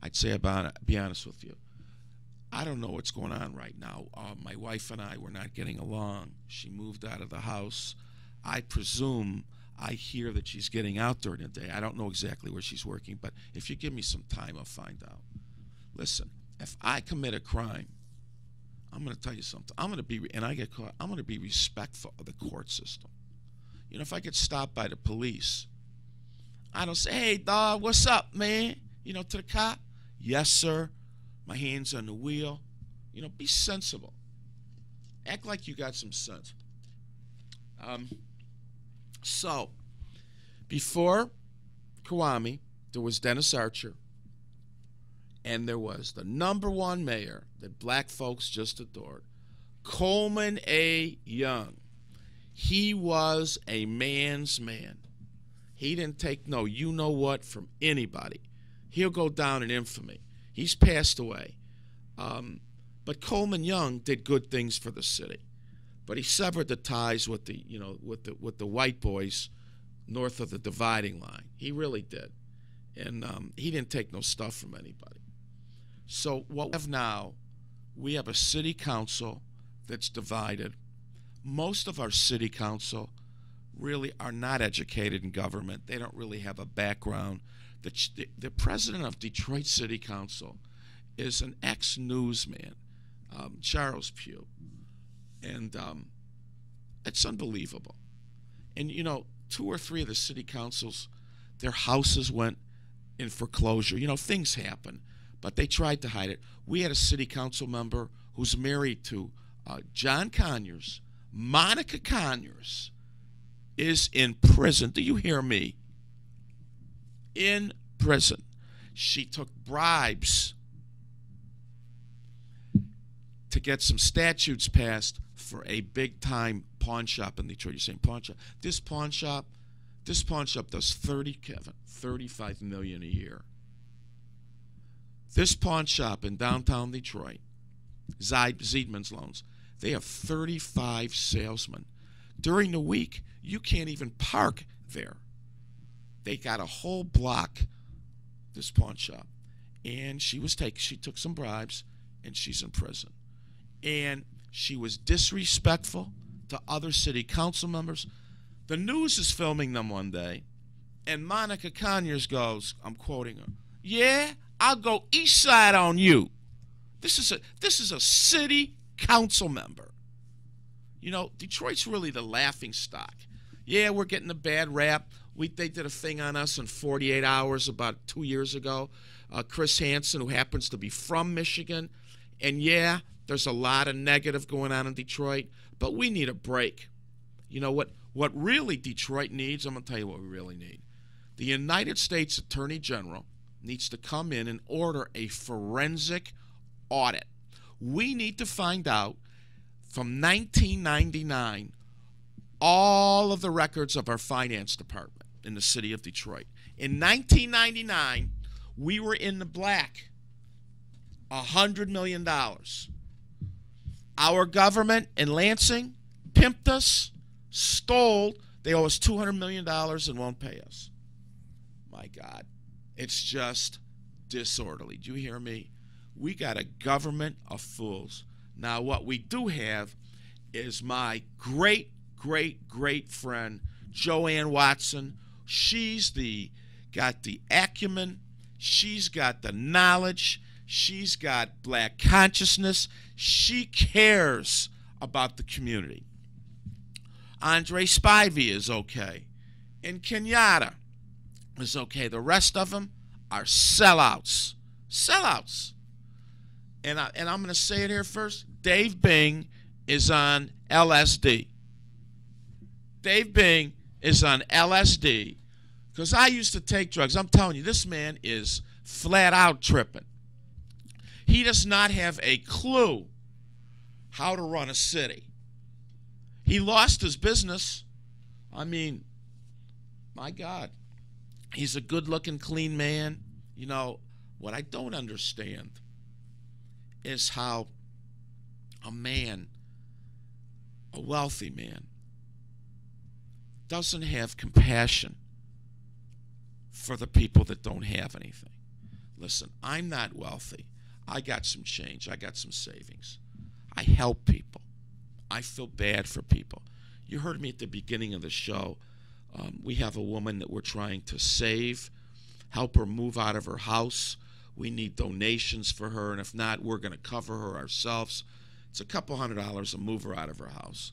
I'd say, be honest with you, I don't know what's going on right now. My wife and I were not getting along. She moved out of the house. I presume I hear that she's getting out during the day. I don't know exactly where she's working, but if you give me some time, I'll find out. Listen, if I commit a crime, I'm going to tell you something. I'm going to be, and I get caught, I'm going to be respectful of the court system. You know, if I get stopped by the police, I don't say, hey, dog, what's up, man? You know, to the cop. Yes, sir. My hand's on the wheel. You know, be sensible. Act like you got some sense. So, before Kwame, there was Dennis Archer, and there was the #1 mayor that black folks just adored, Coleman A. Young. He was a man's man. He didn't take no you-know-what from anybody. He'll go down in infamy. He's passed away. But Coleman Young did good things for the city. But he severed the ties with the, you know, with the white boys north of the dividing line. He really did. And he didn't take no stuff from anybody. So what we have now, we have a city council that's divided. Most of our city council really are not educated in government. They don't really have a background. The president of Detroit City Council is an ex-newsman, Charles Pugh. And it's unbelievable. And, you know, 2 or 3 of the city councils, their houses went in foreclosure. You know, things happen, but they tried to hide it. We had a city council member who's married to John Conyers. Monica Conyers is in prison. Do you hear me? In prison. She took bribes to get some statutes passed for a big-time pawn shop in Detroit. You're saying pawn shop? This pawn shop does $35 million a year. This pawn shop in downtown Detroit, Ziedman's Loans, they have 35 salesmen. During the week, you can't even park there. They got a whole block, this pawn shop. And she took some bribes, and she's in prison. And she was disrespectful to other city council members. The news is filming them one day, and Monica Conyers goes, I'm quoting her, yeah, I'll go east side on you. This is a city council member. You know, Detroit's really the laughing stock. Yeah, we're getting a bad rap. They did a thing on us in 48 Hours about 2 years ago. Chris Hansen, who happens to be from Michigan. And yeah, there's a lot of negative going on in Detroit, but we need a break. You know what really Detroit needs? I'm going to tell you what we really need. The United States Attorney General needs to come in and order a forensic audit. We need to find out from 1999 all of the records of our finance department in the city of Detroit. In 1999, we were in the black, $100 million. Our government in Lansing pimped us, stole. They owe us $200 million and won't pay us. My God, it's just disorderly. Do you hear me? We got a government of fools. Now, what we do have is my great, great, great friend, Joanne Watson. She's got the acumen. She's got the knowledge. She's got black consciousness. She cares about the community. Andre Spivey is okay. And Kenyatta is okay. The rest of them are sellouts. Sellouts. And I'm going to say it here first. Dave Bing is on LSD. Dave Bing is on LSD because I used to take drugs. I'm telling you, this man is flat out tripping. He does not have a clue how to run a city. He lost his business. I mean, my God. He's a good-looking, clean man. You know, what I don't understand is how a man, a wealthy man, doesn't have compassion for the people that don't have anything. Listen, I'm not wealthy. I got some change. I got some savings. I help people. I feel bad for people. You heard me at the beginning of the show. We have a woman that we're trying to save, help her move out of her house. We need donations for her, and if not, we're going to cover her ourselves. It's $200 to move her out of her house.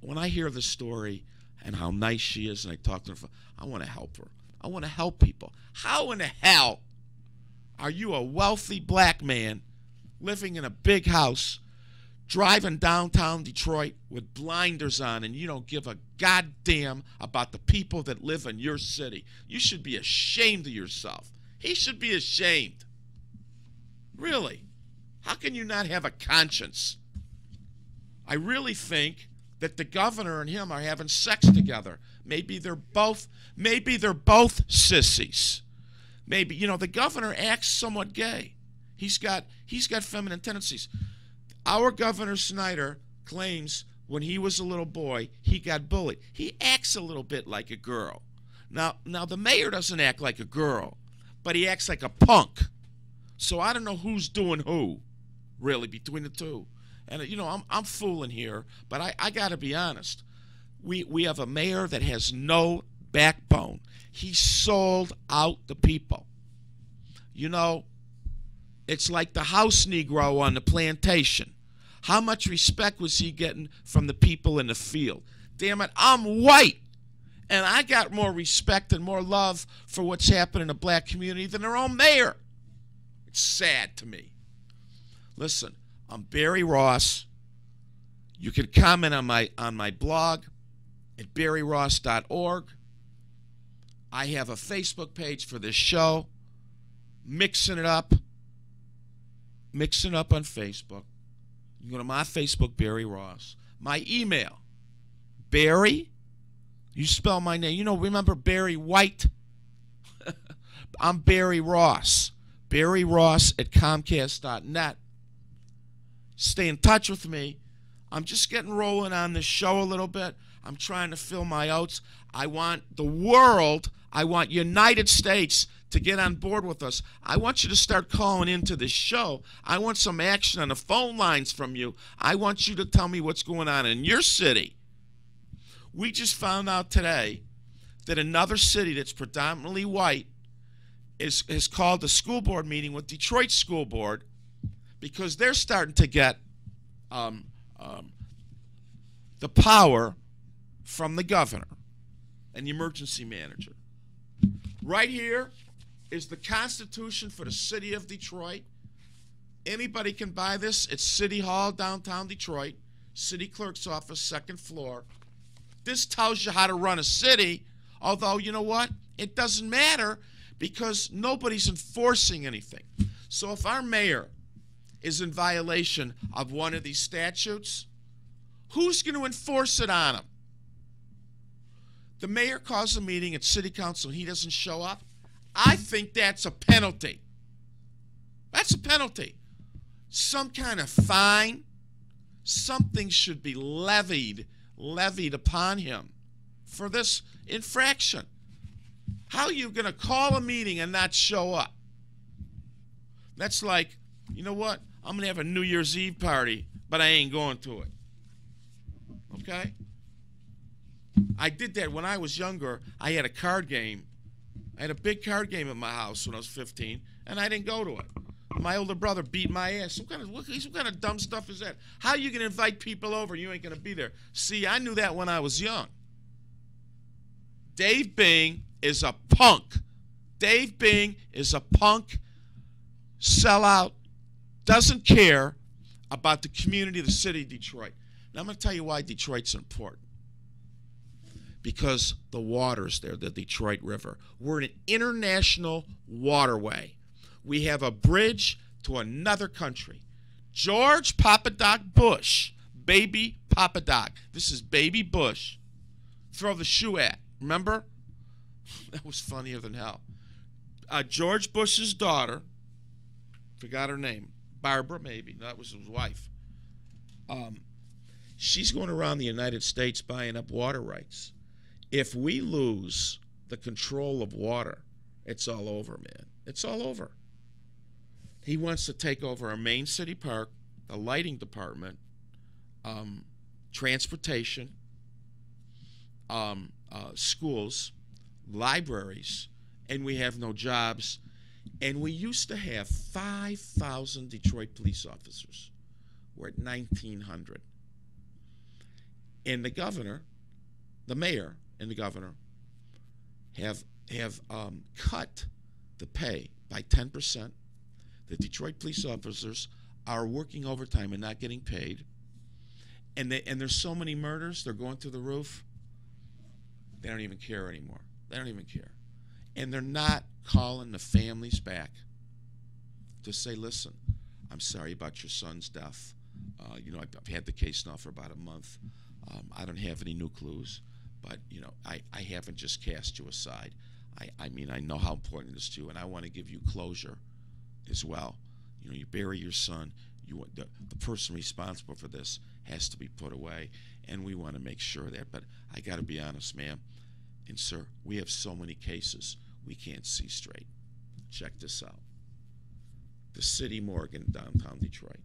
When I hear the story, and how nice she is, and I talk to her. I want to help her. I want to help people. How in the hell are you a wealthy black man living in a big house, driving downtown Detroit with blinders on, and you don't give a goddamn about the people that live in your city? You should be ashamed of yourself. He should be ashamed. Really. How can you not have a conscience? I really think that the governor and him are having sex together. Maybe they're both sissies. Maybe, you know, the governor acts somewhat gay. He's got feminine tendencies. Our Governor Snyder claims when he was a little boy, he got bullied. He acts a little bit like a girl. Now the mayor doesn't act like a girl, but he acts like a punk. So I don't know who's doing who, really, between the two. And, you know, I'm fooling here, but I got to be honest. We have a mayor that has no backbone. He sold out the people. You know, it's like the house Negro on the plantation. How much respect was he getting from the people in the field? Damn it, I'm white, and I got more respect and more love for what's happening in the black community than their own mayor. It's sad to me. Listen, I'm Barry Ross. You can comment on my blog at barryross.org. I have a Facebook page for this show, Mixing It Up on Facebook. You can go to my Facebook, Barry Ross. My email, Barry, you spell my name. You know, remember Barry White? I'm Barry Ross. BarryRoss@Comcast.net. Stay in touch with me. I'm just getting rolling on this show a little bit. I'm trying to fill my oats. I want the world, I want United States to get on board with us. I want you to start calling into this show. I want some action on the phone lines from you. I want you to tell me what's going on in your city. We just found out today that another city that's predominantly white is called a school board meeting with Detroit School Board because they're starting to get the power from the governor and the emergency manager. Right here is the Constitution for the city of Detroit. Anybody can buy this. It's City Hall, downtown Detroit, city clerk's office, second floor. This tells you how to run a city, although, you know what? It doesn't matter because nobody's enforcing anything. So if our mayor is in violation of one of these statutes, who's going to enforce it on him? The mayor calls a meeting at city council and he doesn't show up. I think that's a penalty. That's a penalty. Some kind of fine. Something should be levied upon him for this infraction. How are you going to call a meeting and not show up? That's like, you know what? I'm going to have a New Year's Eve party, but I ain't going to it. Okay? I did that when I was younger. I had a card game. I had a big card game at my house when I was 15, and I didn't go to it. My older brother beat my ass. What kind of dumb stuff is that? How are you going to invite people over? You ain't going to be there. See, I knew that when I was young. Dave Bing is a punk. Dave Bing is a punk, sellout, doesn't care about the community of the city of Detroit. Now, I'm going to tell you why Detroit's important. Because the water's there, the Detroit River. We're an international waterway. We have a bridge to another country. George Papa Doc Bush, baby Papa Doc. This is baby Bush. Throw the shoe at. Remember? That was funnier than hell. George Bush's daughter, forgot her name, Barbara maybe, that was his wife. She's going around the United States buying up water rights. If we lose the control of water, it's all over, man. It's all over. He wants to take over our main city park, the lighting department, transportation, schools, libraries, and we have no jobs. And we used to have 5,000 Detroit police officers. We're at 1,900. And the governor the mayor and the governor have cut the pay by 10%. The Detroit police officers are working overtime and not getting paid. And there's so many murders, they're going through the roof. They don't even care anymore. They don't even care. And they're not calling the families back to say, listen, I'm sorry about your son's death. You know, I've had the case now for about a month. I don't have any new clues, but, you know, I haven't just cast you aside. I mean, I know how important it is to you, and I want to give you closure as well. You know, you bury your son, the person responsible for this has to be put away, and we want to make sure of that. But I got to be honest, ma'am and sir, we have so many cases we can't see straight. Check this out. The city morgue in downtown Detroit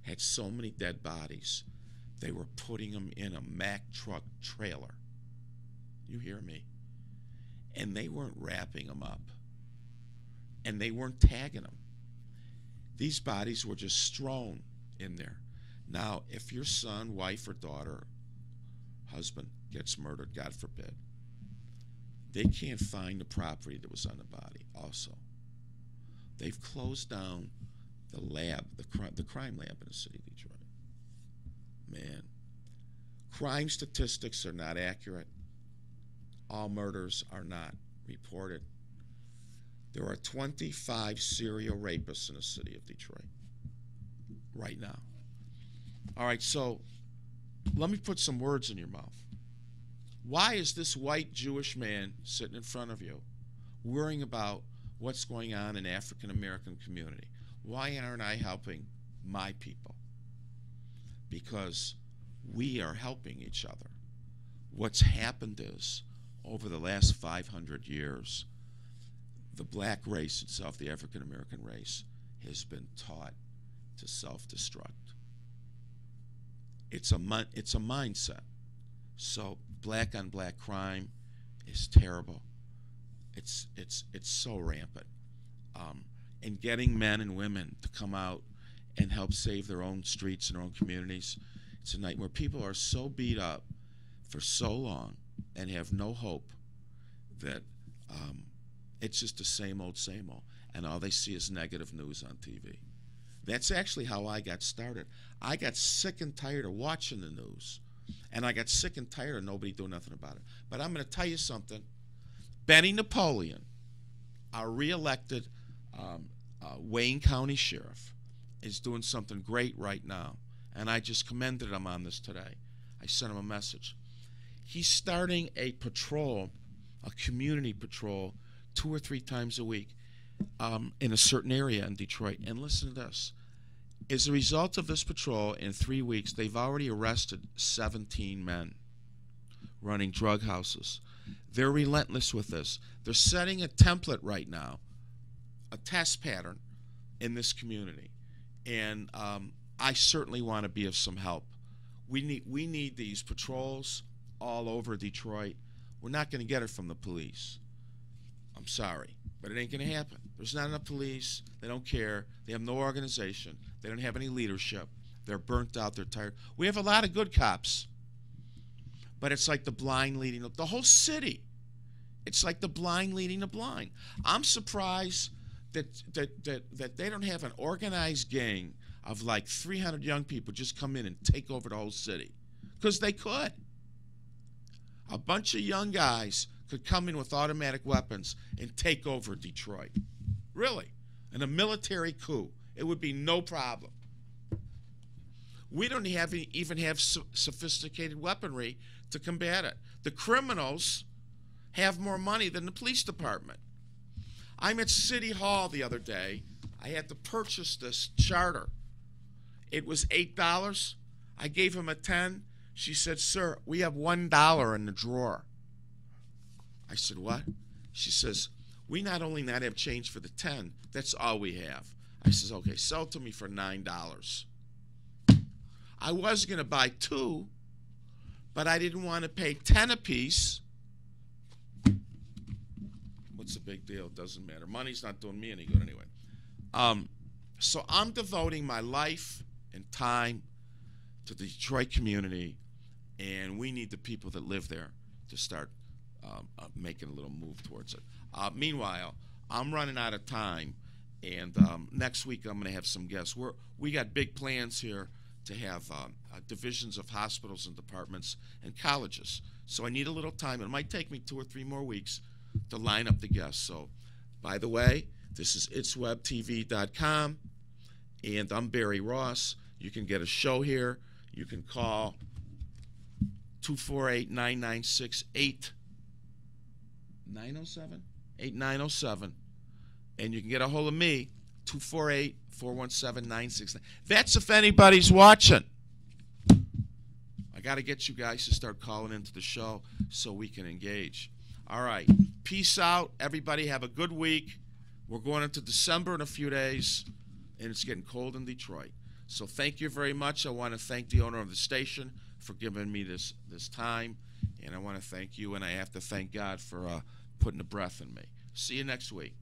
had so many dead bodies, they were putting them in a Mack truck trailer. You hear me? And they weren't wrapping them up. And they weren't tagging them. These bodies were just strewn in there. Now, if your son, wife, or daughter, husband gets murdered, God forbid, they can't find the property that was on the body also. They've closed down the lab, the crime lab in the city of Detroit. Man, crime statistics are not accurate. All murders are not reported. There are 25 serial rapists in the city of Detroit right now. All right, so let me put some words in your mouth. Why is this white Jewish man sitting in front of you worrying about what's going on in African American community? Why aren't I helping my people? Because we are helping each other. What's happened is, over the last 500 years, the black race itself, the African American race, has been taught to self-destruct. It's a mindset. So black on black crime is terrible. It's so rampant. And getting men and women to come out and help save their own streets and their own communities, it's a nightmare. People are so beat up for so long and have no hope that it's just the same old, and all they see is negative news on TV. That's actually how I got started. I got sick and tired of watching the news, and I got sick and tired of nobody doing nothing about it. But I'm going to tell you something. Benny Napoleon, our re-elected Wayne County Sheriff, is doing something great right now, and I just commended him on this today. I sent him a message. He's starting a patrol, a community patrol, 2 or 3 times a week in a certain area in Detroit. And listen to this. As a result of this patrol, in 3 weeks, they've already arrested 17 men running drug houses. They're relentless with this. They're setting a template right now, a test pattern in this community. And I certainly want to be of some help. We need these patrols all over Detroit. We're not going to get it from the police. I'm sorry, but it ain't going to happen. There's not enough police. They don't care. They have no organization. They don't have any leadership. They're burnt out. They're tired. We have a lot of good cops, but it's like the blind leading the whole city. It's like the blind leading the blind. I'm surprised that they don't have an organized gang of like 300 young people just come in and take over the whole city, because they could. A bunch of young guys could come in with automatic weapons and take over Detroit. Really. In a military coup. It would be no problem. We don't even have sophisticated weaponry to combat it. The criminals have more money than the police department. I'm at City Hall the other day. I had to purchase this charter. It was $8. I gave him a 10. She said, "Sir, we have $1 in the drawer." I said, "What?" She says, "We not only not have change for the 10, that's all we have." I says, "Okay, sell it to me for $9. I was going to buy 2, but I didn't want to pay 10 apiece. What's the big deal? It doesn't matter. Money's not doing me any good anyway. So I'm devoting my life and time to the Detroit community, and we need the people that live there to start making a little move towards it. Meanwhile, I'm running out of time, and next week I'm going to have some guests. We got big plans here to have divisions of hospitals and departments and colleges. So I need a little time. It might take me 2 or 3 more weeks to line up the guests. So, by the way, this is itswebtv.com, and I'm Barry Ross. You can get a show here. You can call 248-996-8907, and you can get a hold of me, 248-417-969. That's if anybody's watching. I got to get you guys to start calling into the show so we can engage. All right. Peace out. Everybody have a good week. We're going into December in a few days, and it's getting cold in Detroit. So thank you very much. I want to thank the owner of the station for giving me this time, and I want to thank you, and I have to thank God for putting a breath in me. See you next week.